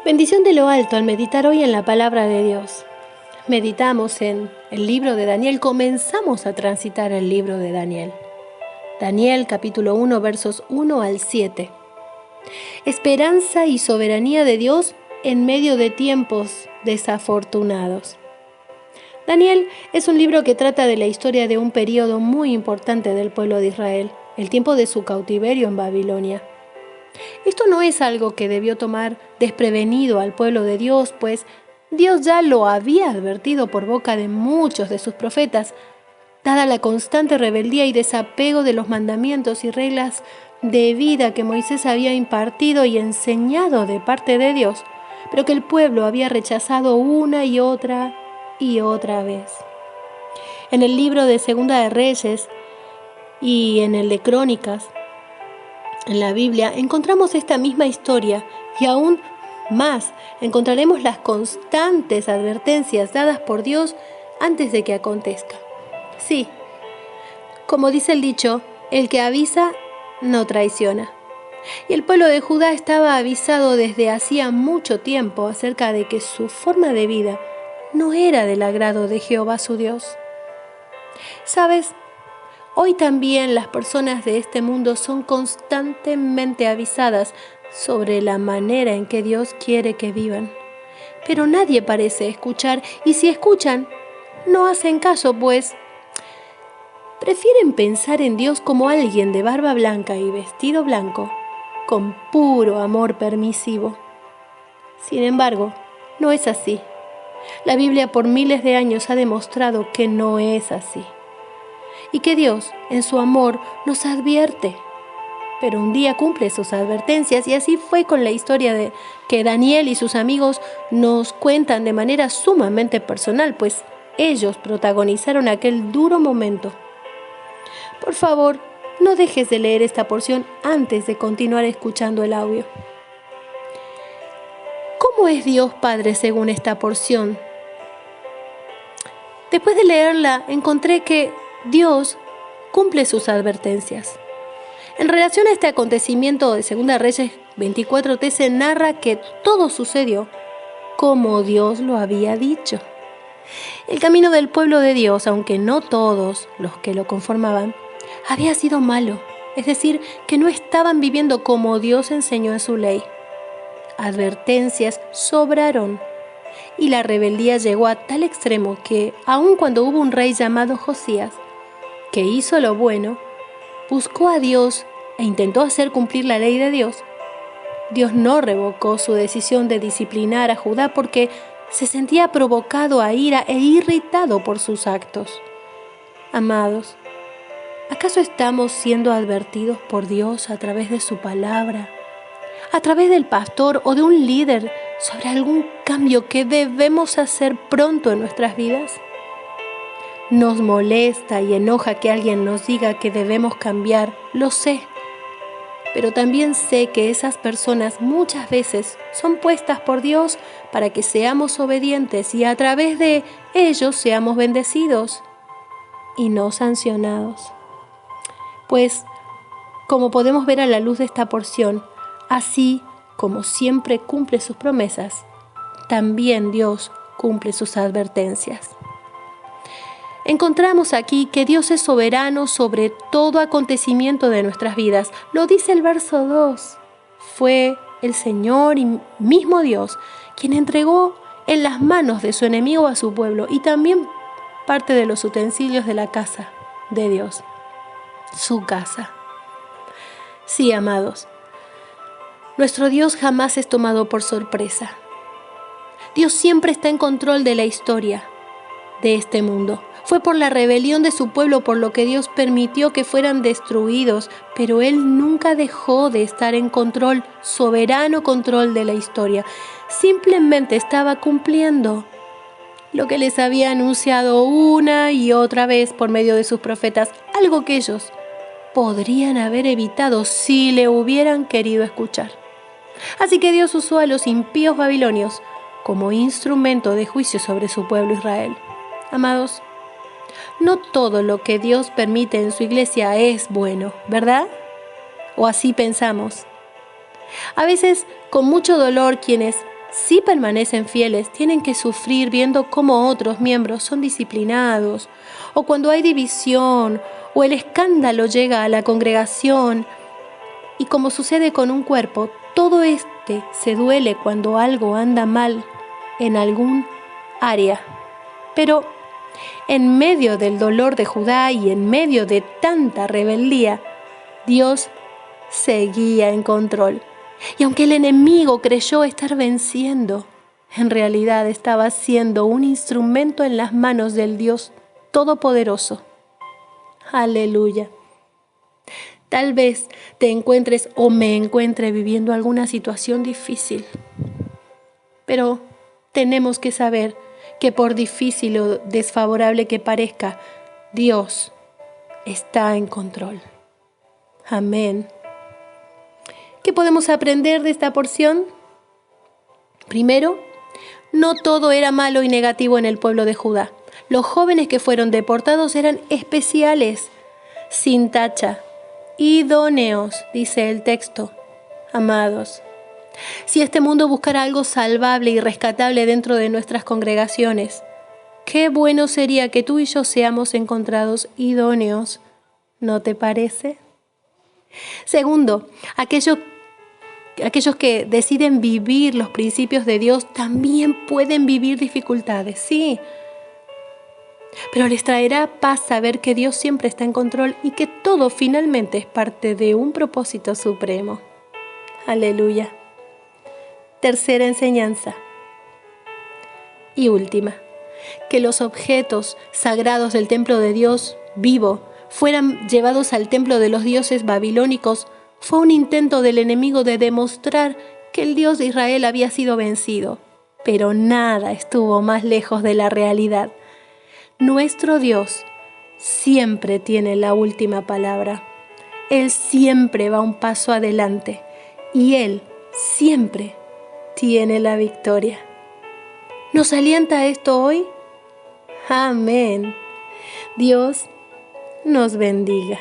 Bendición de lo alto al meditar hoy en la palabra de Dios. Meditamos en el libro de Daniel, comenzamos a transitar el libro de Daniel. Daniel capítulo 1 versos 1 al 7. Esperanza y soberanía de Dios en medio de tiempos desafortunados. Daniel es un libro que trata de la historia de un periodo muy importante del pueblo de Israel, el tiempo de su cautiverio en Babilonia. Esto no es algo que debió tomar desprevenido al pueblo de Dios, pues Dios ya lo había advertido por boca de muchos de sus profetas, dada la constante rebeldía y desapego de los mandamientos y reglas de vida que Moisés había impartido y enseñado de parte de Dios, pero que el pueblo había rechazado una y otra vez. En el libro de Segunda de Reyes y en el de Crónicas, en la Biblia encontramos esta misma historia y aún más encontraremos las constantes advertencias dadas por Dios antes de que acontezca. Sí, como dice el dicho, el que avisa no traiciona. Y el pueblo de Judá estaba avisado desde hacía mucho tiempo acerca de que su forma de vida no era del agrado de Jehová su Dios. ¿Sabes? Hoy también las personas de este mundo son constantemente avisadas sobre la manera en que Dios quiere que vivan. Pero nadie parece escuchar, y si escuchan, no hacen caso, pues prefieren pensar en Dios como alguien de barba blanca y vestido blanco, con puro amor permisivo. Sin embargo, no es así. La Biblia por miles de años ha demostrado que no es así. Y que Dios, en su amor, nos advierte, pero un día cumple sus advertencias, y así fue con la historia de que Daniel y sus amigos nos cuentan de manera sumamente personal, pues ellos protagonizaron aquel duro momento. Por favor, no dejes de leer esta porción antes de continuar escuchando el audio. ¿Cómo es Dios Padre según esta porción? Después de leerla, encontré que Dios cumple sus advertencias. En relación a este acontecimiento de Segunda Reyes 24:3 se narra que todo sucedió como Dios lo había dicho. El camino del pueblo de Dios, aunque no todos los que lo conformaban, había sido malo, es decir, que no estaban viviendo como Dios enseñó en su ley. Advertencias sobraron y la rebeldía llegó a tal extremo que, aun cuando hubo un rey llamado Josías, que hizo lo bueno, buscó a Dios e intentó hacer cumplir la ley de Dios, Dios no revocó su decisión de disciplinar a Judá porque se sentía provocado a ira e irritado por sus actos. Amados, ¿acaso estamos siendo advertidos por Dios a través de su palabra, a través del pastor o de un líder sobre algún cambio que debemos hacer pronto en nuestras vidas? Nos molesta y enoja que alguien nos diga que debemos cambiar, lo sé. Pero también sé que esas personas muchas veces son puestas por Dios para que seamos obedientes y a través de ellos seamos bendecidos y no sancionados. Pues, como podemos ver a la luz de esta porción, así como siempre cumple sus promesas, también Dios cumple sus advertencias. Encontramos aquí que Dios es soberano sobre todo acontecimiento de nuestras vidas. Lo dice el verso 2. Fue el Señor y mismo Dios quien entregó en las manos de su enemigo a su pueblo y también parte de los utensilios de la casa de Dios, su casa. Sí, amados, nuestro Dios jamás es tomado por sorpresa. Dios siempre está en control de la historia de este mundo. Fue por la rebelión de su pueblo por lo que Dios permitió que fueran destruidos, pero Él nunca dejó de estar en control, soberano control de la historia. Simplemente estaba cumpliendo lo que les había anunciado una y otra vez por medio de sus profetas, algo que ellos podrían haber evitado si le hubieran querido escuchar. Así que Dios usó a los impíos babilonios como instrumento de juicio sobre su pueblo Israel. Amados, no todo lo que Dios permite en su iglesia es bueno, ¿verdad? O así pensamos. A veces, con mucho dolor, quienes si permanecen fieles, tienen que sufrir viendo cómo otros miembros son disciplinados, o cuando hay división, o el escándalo llega a la congregación. Y como sucede con un cuerpo, todo este se duele cuando algo anda mal en algún área. Pero en medio del dolor de Judá y en medio de tanta rebeldía, Dios seguía en control. Y aunque el enemigo creyó estar venciendo, en realidad estaba siendo un instrumento en las manos del Dios Todopoderoso. Aleluya. Tal vez te encuentres o me encuentre viviendo alguna situación difícil. Pero tenemos que saber que por difícil o desfavorable que parezca, Dios está en control. Amén. ¿Qué podemos aprender de esta porción? Primero, no todo era malo y negativo en el pueblo de Judá. Los jóvenes que fueron deportados eran especiales, sin tacha, idóneos, dice el texto. Amados, si este mundo buscara algo salvable y rescatable dentro de nuestras congregaciones, qué bueno sería que tú y yo seamos encontrados idóneos, ¿no te parece? Segundo, aquellos que deciden vivir los principios de Dios también pueden vivir dificultades, sí. Pero les traerá paz saber que Dios siempre está en control y que todo finalmente es parte de un propósito supremo. Aleluya. Tercera enseñanza y última, que los objetos sagrados del templo de Dios vivo fueran llevados al templo de los dioses babilónicos fue un intento del enemigo de demostrar que el Dios de Israel había sido vencido. Pero nada estuvo más lejos de la realidad. Nuestro Dios siempre tiene la última palabra. Él siempre va un paso adelante y Él siempre tiene la victoria. ¿Nos alienta esto hoy? Amén. Dios nos bendiga.